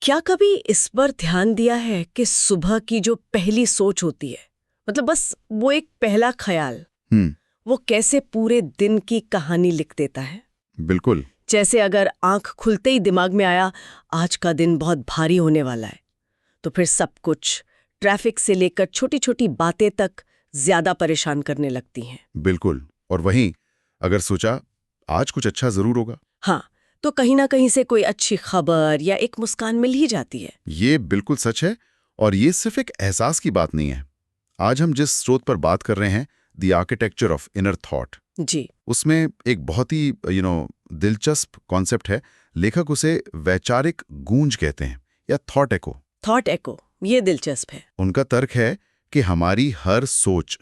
क्या कभी इस पर ध्यान दिया है कि सुबह की जो पहली सोच होती है, मतलब बस वो एक पहला ख्याल, वो कैसे पूरे दिन की कहानी लिख देता है? बिल्कुल। जैसे अगर आंख खुलते ही दिमाग में आया आज का दिन बहुत भारी होने वाला है, तो फिर सब कुछ, ट्रैफिक से लेकर छोटी छोटी बातें तक ज्यादा परेशान करने लगती हैं। बिल्कुल। और वहीं अगर सोचा आज कुछ अच्छा जरूर होगा, हाँ, तो कहीं ना कहीं से कोई अच्छी खबर या एक मुस्कान मिल ही जाती है। ये बिल्कुल सच है। और ये सिर्फ एक एहसास की बात नहीं है। आज हम जिस स्रोत पर बात कर रहे हैं, the architecture of inner thought, जी। उसमें एक बहुत ही दिलचस्प कॉन्सेप्ट है। लेखक उसे वैचारिक गूंज कहते हैं या थॉट एको। थॉट एको, ये दिलचस्प है। उनका तर्क है कि हमारी हर सोच,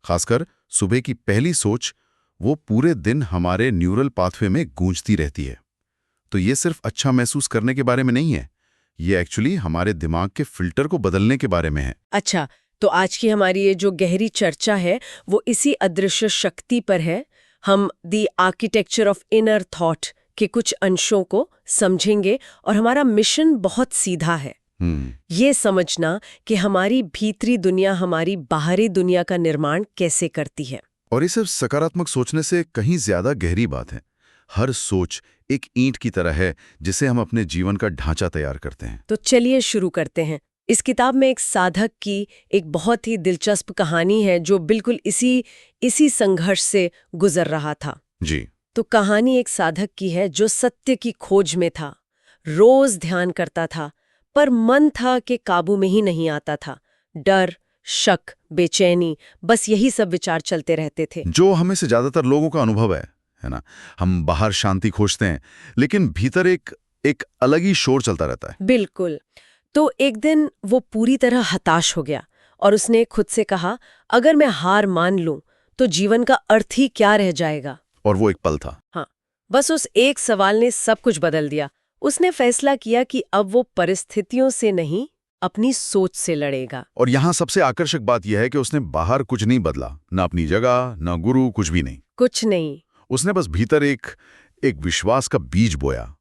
खासकर सुबह की पहली सोच, वो पूरे दिन हमारे न्यूरल पाथवे में गूंजती रहती है। तो ये सिर्फ अच्छा महसूस करने के बारे में नहीं है, ये एक्चुअली हमारे दिमाग के फिल्टर को बदलने के बारे में है। अच्छा, तो आज की हमारी ये जो गहरी चर्चा है वो इसी अदृश्य शक्ति पर है। हम the architecture of inner thought के कुछ अंशों को समझेंगे और हमारा मिशन बहुत सीधा है, ये समझना कि हमारी भीतरी दुनिया हमारी बाहरी दुनिया का निर्माण कैसे करती है। और ये सिर्फ सकारात्मक सोचने से कहीं ज्यादा गहरी बात है। हर सोच एक ईंट की तरह है जिसे हम अपने जीवन का ढांचा तैयार करते हैं। तो चलिए शुरू करते हैं। इस किताब में एक साधक की एक बहुत ही दिलचस्प कहानी है जो बिल्कुल इसी संघर्ष से गुजर रहा था। जी। तो कहानी एक साधक की है जो सत्य की खोज में था, रोज ध्यान करता था, पर मन था कि काबू में ही नहीं आता था। डर, शक, बेचैनी, बस यही सब विचार चलते रहते थे। जो हमें से ज्यादातर लोगों का अनुभव है ना। हम बाहर शांति खोजते हैं, लेकिन भीतर एक अलग ही शोर चलता रहता है। बिल्कुल। तो एक दिन वो पूरी तरह हताश हो गया और उसने खुद से कहा, अगर मैं हार मान लूं तो जीवन का अर्थ ही क्या रह जाएगा। और वो एक पल था। हाँ, बस उस एक सवाल ने सब कुछ बदल दिया। उसने फैसला किया कि अब वो परिस्थितियों से नहीं, अपनी सोच से लड़ेगा। और यहाँ सबसे आकर्षक बात यह है कि उसने बाहर कुछ नहीं बदला, ना अपनी जगह, ना गुरु, कुछ भी नहीं। कुछ नहीं। उसने बस भीतर एक विश्वास का बीज बोया।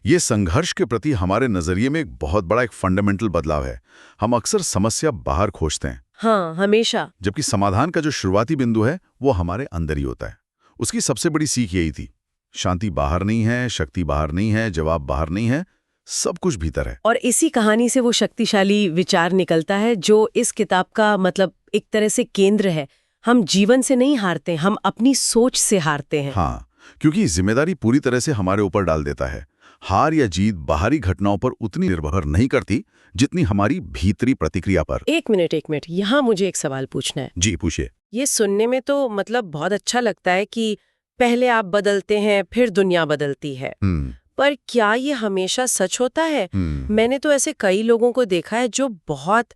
ये संघर्ष के प्रति हमारे नजरिए में एक बहुत बड़ा एक फंडामेंटल बदलाव है। हम अक्सर समस्या बाहर खोजते हैं, हाँ, हमेशा। जबकि समाधान का जो शुरुआती बिंदु है वो हमारे अंदर ही होता है। उसकी सबसे बड़ी सीख यही थी, शांति बाहर नहीं है, शक्ति बाहर नहीं है, जवाब बाहर नहीं है, सब कुछ भीतर है। और इसी कहानी से वो शक्तिशाली विचार निकलता है जो इस किताब का मतलब एक तरह से केंद्र है। हम जीवन से नहीं हारते, हम अपनी सोच से हारते हैं। हाँ, क्योंकि जिम्मेदारी पूरी तरह से हमारे ऊपर डाल देता है। हार या जीत बाहरी घटनाओं पर उतनी निर्भर नहीं करती जितनी हमारी भीतरी प्रतिक्रिया पर। एक मिनट, यहाँ मुझे एक सवाल पूछना है। जी, पूछिए। ये सुनने में तो मतलब बहुत अच्छा लगता है कि पहले आप बदलते हैं फिर दुनिया बदलती है, पर क्या ये हमेशा सच होता है? मैंने तो ऐसे कई लोगों को देखा है जो बहुत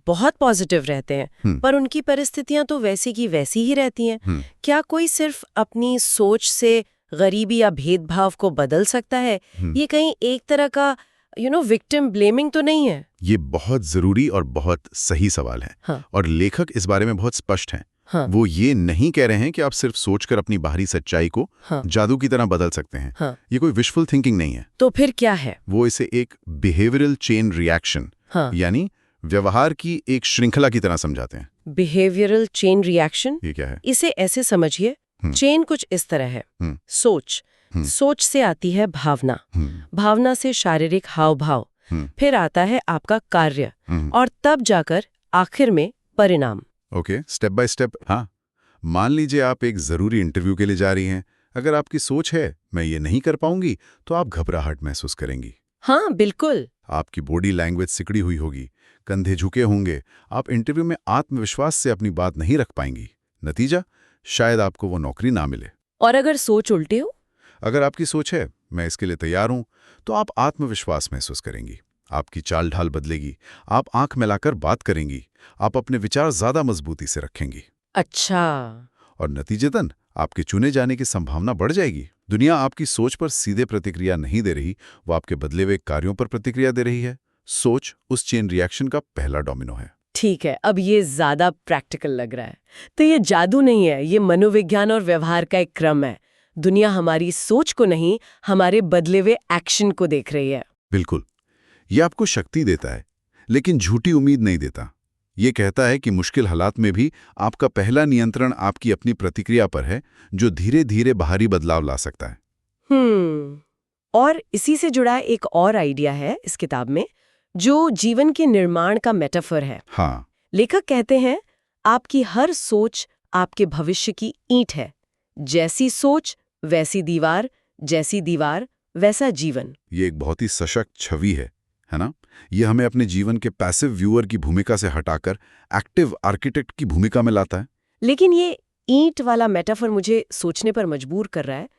बहुत पॉजिटिव रहते हैं, पर उनकी परिस्थितियां तो वैसी की वैसी ही रहती हैं। क्या कोई सिर्फ अपनी सोच से गरीबी या भेदभाव को बदल सकता है? ये कहीं एक तरह का विक्टिम ब्लेमिंग तो नहीं है? ये बहुत जरूरी और बहुत सही सवाल है। हाँ। और लेखक इस बारे में बहुत स्पष्ट हैं। हाँ। वो ये नहीं कह रहे हैं कि आप सिर्फ सोचकर अपनी बाहरी सच्चाई को जादू की तरह बदल सकते हैं। हाँ। ये कोई विशफुल थिंकिंग नहीं है। तो फिर क्या है? वो इसे एक बिहेवियरल चेन रिएक्शन, यानी व्यवहार की एक श्रृंखला की तरह समझाते हैं। Behavioural chain reaction? ये क्या है? इसे ऐसे समझिए, चेन कुछ इस तरह है। सोच से आती है भावना, भावना से शारीरिक हाव भाव, फिर आता है आपका कार्य, और तब जाकर आखिर में परिणाम। Okay, step by step. हाँ, मान लीजिए आप एक जरूरी इंटरव्यू के लिए जा रही हैं। अगर आपकी सोच है मैं ये नहीं कर पाऊंगी, तो आप घबराहट महसूस करेंगी। हाँ, बिल्कुल। आपकी बॉडी लैंग्वेज सिकड़ी हुई होगी, कंधे झुके होंगे, आप इंटरव्यू में आत्मविश्वास से अपनी बात नहीं रख पाएंगी। नतीजा, शायद आपको वो नौकरी ना मिले। और अगर सोच उल्टी हो? अगर आपकी सोच है मैं इसके लिए तैयार हूं, तो आप आत्मविश्वास महसूस करेंगी। आपकी चाल ढाल बदलेगी, आप आंख मिलाकर बात करेंगी, आप अपने विचार ज्यादा मजबूती से रखेंगी। अच्छा। और नतीजतन आपके चुने जाने की संभावना बढ़ जाएगी। दुनिया आपकी सोच पर सीधे प्रतिक्रिया नहीं दे रही, वो आपके बदले हुए कार्यों पर प्रतिक्रिया दे रही है। सोच उस चेन रिएक्शन का पहला डोमिनो है। ठीक है, अब ये ज्यादा प्रैक्टिकल लग रहा है। तो ये जादू नहीं है, ये मनोविज्ञान और व्यवहार का एक क्रम है। दुनिया हमारी सोच को नहीं, हमारे बदले हुए एक्शन को देख रही है। बिल्कुल। ये आपको शक्ति देता है, लेकिन झूठी उम्मीद नहीं देता। ये कहता है कि मुश्किल हालात में भी आपका पहला नियंत्रण आपकी अपनी प्रतिक्रिया पर है, जो धीरे धीरे बाहरी बदलाव ला सकता है। और इसी से जुड़ा एक और आइडिया है इस किताब में, जो जीवन के निर्माण का मेटाफर है। हाँ। लेखक कहते हैं, आपकी हर सोच आपके भविष्य की ईंट है। जैसी सोच वैसी दीवार, जैसी दीवार वैसा जीवन। ये एक बहुत ही सशक्त छवि है ना? ये हमें अपने जीवन के पैसिव व्यूअर की भूमिका से हटाकर एक्टिव आर्किटेक्ट की भूमिका में लाता है। लेकिन ये ईंट वाला मेटाफर मुझे सोचने पर मजबूर कर रहा है।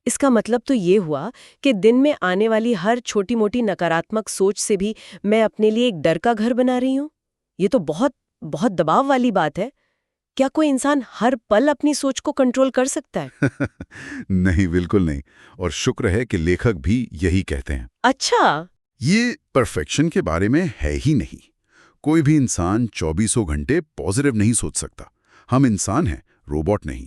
इसका मतलब तो ये हुआ कि दिन में आने वाली हर छोटी मोटी नकारात्मक सोच से भी मैं अपने लिए एक डर का घर बना रही हूँ। ये तो बहुत बहुत दबाव वाली बात है। क्या कोई इंसान हर पल अपनी सोच को कंट्रोल कर सकता है? नहीं, बिल्कुल नहीं। और शुक्र है कि लेखक भी यही कहते हैं। अच्छा, ये परफेक्शन के बारे में है ही नहीं। कोई भी इंसान 24 घंटे पॉजिटिव नहीं सोच सकता। हम इंसान हैं, रोबोट नहीं।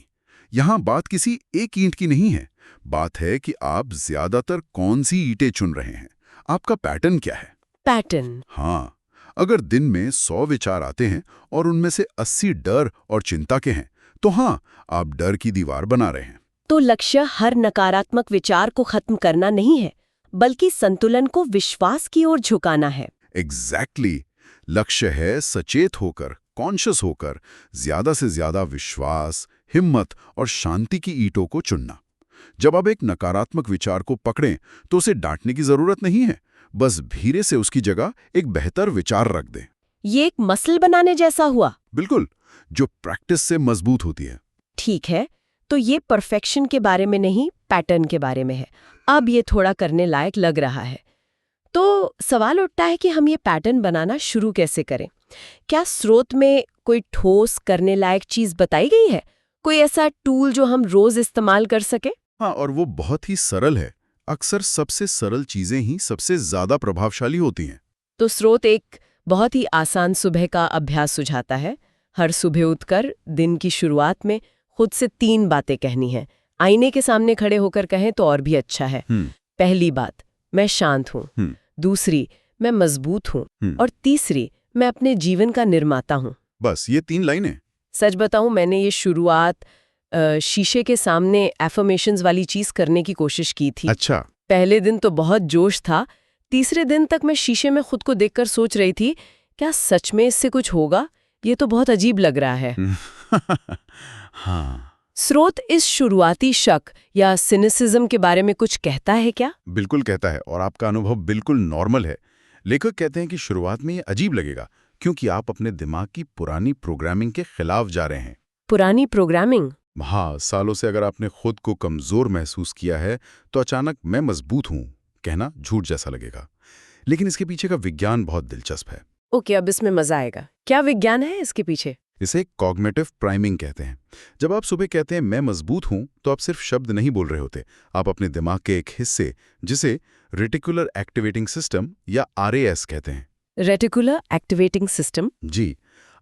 यहाँ बात किसी एक ईंट की नहीं है। बात है कि आप ज्यादातर कौन सी ईंटें चुन रहे हैं। आपका पैटर्न क्या है? पैटर्न। हाँ, अगर दिन में 100 विचार आते हैं और उनमें से 80 डर और चिंता के हैं, तो हाँ, आप डर की दीवार बना रहे हैं। तो लक्ष्य हर नकारात्मक विचार को खत्म करना नहीं है, बल्कि संतुलन को विश्वास की ओर झुकाना है। एग्जैक्टली। लक्ष्य है सचेत होकर, कॉन्शियस होकर ज्यादा से ज्यादा विश्वास, हिम्मत और शांति की ईंटों को चुनना। जब आप एक नकारात्मक विचार को पकड़ें तो उसे डांटने की जरूरत नहीं है, बस धीरे से उसकी जगह एक बेहतर विचार रख दें। ये एक मसल बनाने जैसा हुआ। बिल्कुल, जो प्रैक्टिस से मजबूत होती है। ठीक है, तो ये परफेक्शन के बारे में नहीं, पैटर्न के बारे में है। अब ये थोड़ा करने लायक लग रहा है। तो सवाल उठता है कि हम ये पैटर्न बनाना शुरू कैसे करें? क्या स्रोत में कोई ठोस करने लायक चीज बताई गई है? कोई ऐसा टूल जो हम रोज इस्तेमाल कर सके? हाँ, और वो बहुत ही सरल है। अक्सर सबसे सरल चीजें ही सबसे ज्यादा प्रभावशाली होती हैं। तो स्रोत एक बहुत ही आसान सुबह का अभ्यास सुझाता है। हर सुबह उठकर दिन की शुरुआत में खुद से 3 बातें कहनी है। आईने के सामने खड़े होकर कहें तो और भी अच्छा है। पहली बात, मैं शांत हूँ। दूसरी, मैं मजबूत हूँ। और तीसरी, मैं अपने जीवन का निर्माता हूँ। बस ये 3 लाइनें। सच बताऊं, मैंने ये शुरुआत शीशे के सामने एफर्मेशंस वाली चीज करने की कोशिश की थी। अच्छा। पहले दिन तो बहुत जोश था। तीसरे दिन तक मैं शीशे में खुद को देखकर सोच रही थी, क्या सच में इससे कुछ होगा? ये तो बहुत अजीब लग रहा है। हाँ। स्रोत इस शुरुआती शक या सिनिसिज्म के बारे में कुछ कहता है क्या? बिल्कुल कहता है, और आपका अनुभव बिल्कुल नॉर्मल है। लेखक कहते हैं कि शुरुआत में ये अजीब लगेगा, क्योंकि आप अपने दिमाग की पुरानी प्रोग्रामिंग के खिलाफ जा रहे हैं। पुरानी प्रोग्रामिंग? हाँ, सालों से अगर आपने खुद को कमजोर महसूस किया है, तो अचानक मैं मजबूत हूं कहना झूठ जैसा लगेगा। लेकिन इसके पीछे का विज्ञान बहुत दिलचस्प है। ओके, अब इसमें मजा आएगा। क्या विज्ञान है इसके पीछे? इसे कॉग्निटिव प्राइमिंग कहते हैं। जब आप सुबह कहते हैं मैं मजबूत हूं, तो आप सिर्फ शब्द नहीं बोल रहे होते। आप अपने दिमाग के एक हिस्से, जिसे रेटिकुलर एक्टिवेटिंग सिस्टम या RAS कहते हैं। Reticular activating system? जी,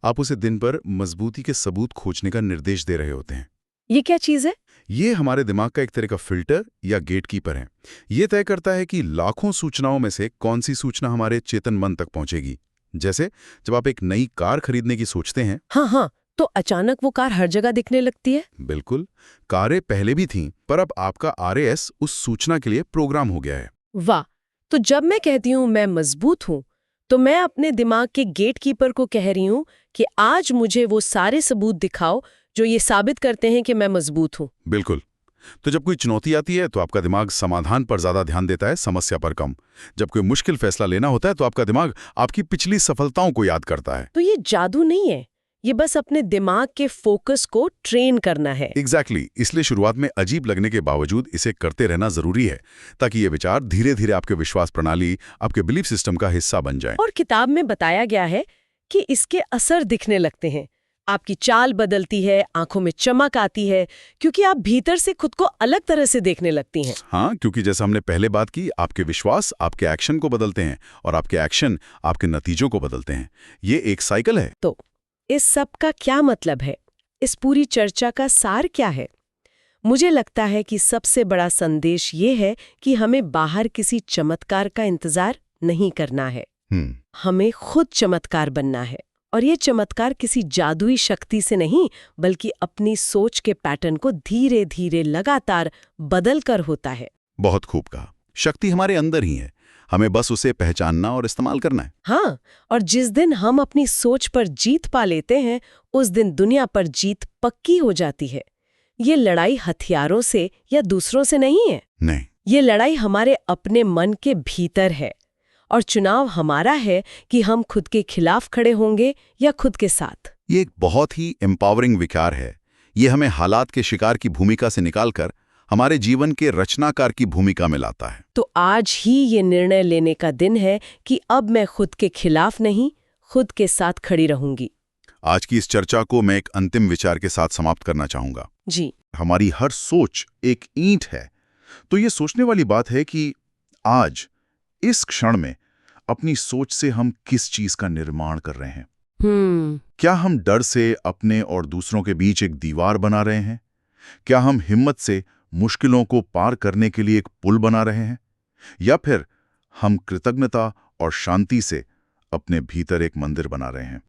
आप उसे दिन भर मजबूती के सबूत खोजने का निर्देश दे रहे होते हैं। ये क्या चीज है? ये हमारे दिमाग का एक तरह का फिल्टर या गेटकीपर है। ये तय करता है कि लाखों सूचनाओं में से कौन सी सूचना हमारे चेतन मन तक पहुंचेगी। जैसे जब आप एक नई कार खरीदने की सोचते हैं। हाँ, तो अचानक वो कार हर जगह दिखने लगती है। बिल्कुल, कारें पहले भी थीं, पर अब आपका RAS उस सूचना के लिए प्रोग्राम हो गया है। वाह! तो जब मैं कहती हूँ मैं मजबूत हूँ, तो मैं अपने दिमाग के गेटकीपर को कह रही हूँ कि आज मुझे वो सारे सबूत दिखाओ जो ये साबित करते हैं कि मैं मजबूत हूँ। बिल्कुल। तो जब कोई चुनौती आती है तो आपका दिमाग समाधान पर ज्यादा ध्यान देता है, समस्या पर कम। जब कोई मुश्किल फैसला लेना होता है तो आपका दिमाग आपकी पिछली सफलताओं को याद करता है। तो ये जादू नहीं है, ये बस अपने दिमाग के फोकस को ट्रेन करना है। एग्जैक्टली। इसलिए शुरुआत में अजीब लगने के बावजूद इसे करते रहना जरूरी है, ताकि ये विचार धीरे धीरे आपके विश्वास प्रणाली, आपके बिलीफ सिस्टम का हिस्सा बन जाए। और किताब में बताया गया है कि इसके असर दिखने लगते हैं। आपकी चाल बदलती है, आंखों में चमक आती है, क्योंकि आप भीतर से खुद को अलग तरह से देखने लगती हैं। हाँ, क्योंकि जैसा हमने पहले बात की, आपके विश्वास आपके एक्शन को बदलते हैं और आपके एक्शन आपके नतीजों को बदलते हैं। ये एक साइकिल है। तो इस सब का क्या मतलब है? इस पूरी चर्चा का सार क्या है? मुझे लगता है कि सबसे बड़ा संदेश ये है कि हमें बाहर किसी चमत्कार का इंतजार नहीं करना है। हम्म। हमें खुद चमत्कार बनना है। और ये चमत्कार किसी जादुई शक्ति से नहीं, बल्कि अपनी सोच के पैटर्न को धीरे धीरे लगातार बदल कर होता है। बहुत खूब कहा। शक्ति हमारे अंदर ही है, हमें बस उसे पहचानना और इस्तेमाल करना है। हाँ, और जिस दिन हम अपनी सोच पर जीत पा लेते हैं, उस दिन दुनिया पर जीत पक्की हो जाती है। ये लड़ाई हथियारों से या दूसरों से नहीं है। नहीं। ये लड़ाई हमारे अपने मन के भीतर है। और चुनाव हमारा है कि हम खुद के खिलाफ खड़े होंगे या खुद के साथ। ये एक बहुत ही एम्पावरिंग विचार है। ये हमें हालात के शिकार की भूमिका से निकालकर हमारे जीवन के रचनाकार की भूमिका में लाता है। तो आज ही ये निर्णय लेने का दिन है कि अब मैं खुद के खिलाफ नहीं, खुद के साथ खड़ी रहूंगी। आज की इस चर्चा को मैं एक अंतिम विचार के साथ समाप्त करना चाहूंगा। जी। हमारी हर सोच एक ईंट है। तो ये सोचने वाली बात है कि आज इस क्षण में अपनी सोच से हम किस चीज का निर्माण कर रहे हैं। क्या हम डर से अपने और दूसरों के बीच एक दीवार बना रहे हैं? क्या हम हिम्मत से मुश्किलों को पार करने के लिए एक पुल बना रहे हैं? या फिर हम कृतज्ञता और शांति से अपने भीतर एक मंदिर बना रहे हैं?